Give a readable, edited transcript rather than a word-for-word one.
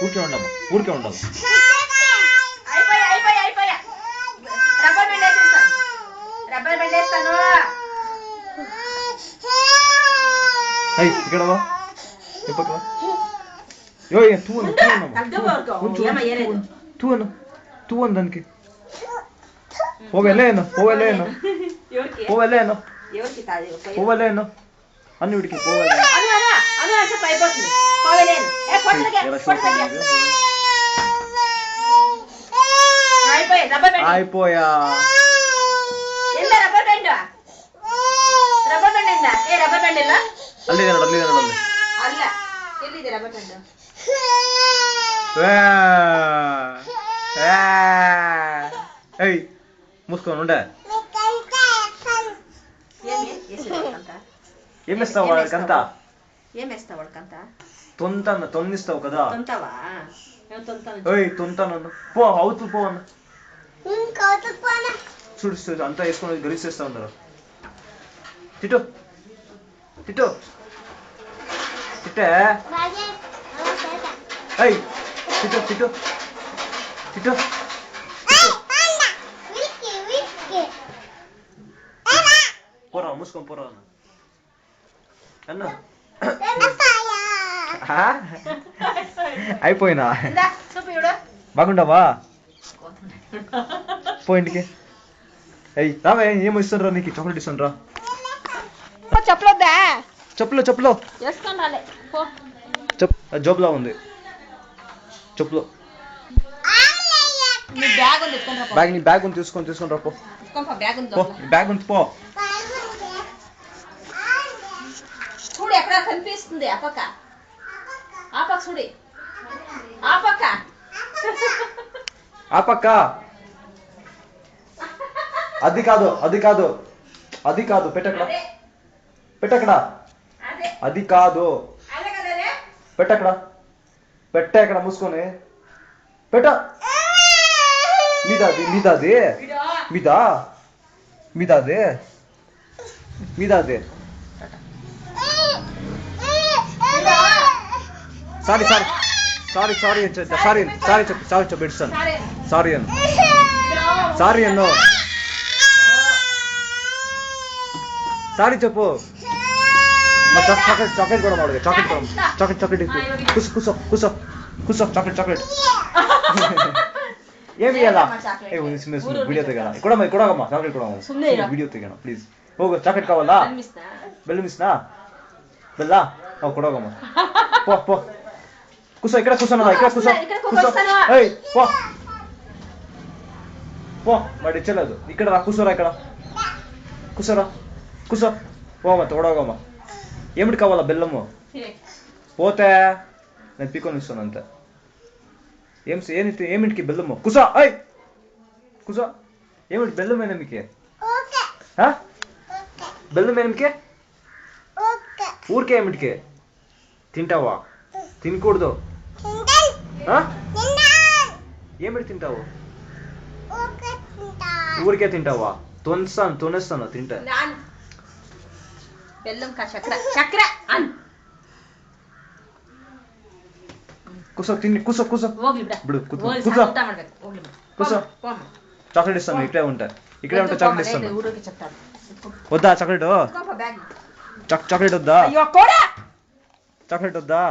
ఊరికే ఉండమ్మా, ఊరికే ఉండమ్మా. అయిపోయా రబ్బర్ బ్యాండ్ వేస్తాను. ఇక్కడ తూ దానికి పోవెళ్ళేను అన్ని వీడికి అయిపోయా. మూసుకొని ఉండే. ఏమిస్తావు వాడికంతా? తొందిస్తావు కదా. తొంతాను పో, అవుతూ పో అన్న. చూడు అంతా వేసుకొని గరిచేస్తా ఉన్నారు. తిట్టు తిట్టే తిట్టు పోరా, మూసుకొని పోరా అన్న. అయిపోయినా బాగుండవా? పో ఇంటికి. రావే, ఏమో ఇస్తాను రా నీకు, చాక్లెట్ ఇస్తాను రా. చెప్పులో జోబులో ఉంది. చెప్పులో బ్యాగ్ ఉంది, తీసుకొని రా. పో బ్యాగ్ ఉంది, పో. చూడు ఎక్కడ కనిపిస్తుంది. ఆ పక్క చూడు. ఆ పక్క అది కాదు పెట్టక్కడ అది కాదు. పెట్టక్కడ మూసుకొని పెట్ట. మీద సారీ చెప్పు. ఇస్తాను సారీ అన్నో. సారీ చెప్పు. చాక్లెట్ కూడా మాడు. చాక్లెట్ కూసో. చాక్లెట్ ఏమి ఇయ్యాలా? వీడియో తెగనా కూడా చాక్లెట్ కూడా వీడియో తెగనా ప్లీజ్. చాక్లెట్ కావాలా? బెల్లం ఇస్తున్నా. బెల్లా కొడగమ్మా. పో కూసో. ఇక్కడ కూర్చోన్నా. పో వాడు ఇచ్చలేదు. ఇక్కడ రా, కూర్చోరా. ఇక్కడ కూర్చో. పోమ్మా, తోడగమ్మా. ఏమిటి కావాలా? బెల్లము. పోతే నేను పీకొని ఇస్తాను అంతే. ఏమిటికి బెల్లము? కూసో. ఏమిటి బెల్లమేనా మీకు? బెల్లమేనమికే? ఊరికే ఏమిటికి? తింటావా? తినకూడదు. ఏమిటి తింటావు? ఊరికే తింటావా? తొనేస్తాను తింటా. కూసో. చాక్లెట్ ఇస్తాను. ఇక్కడే ఉంటా చాక్లెట్ ఇస్తాను. వద్దా చాక్లెట్? చాక్లెట్ వద్దా? చాక్లెట్ వద్దా?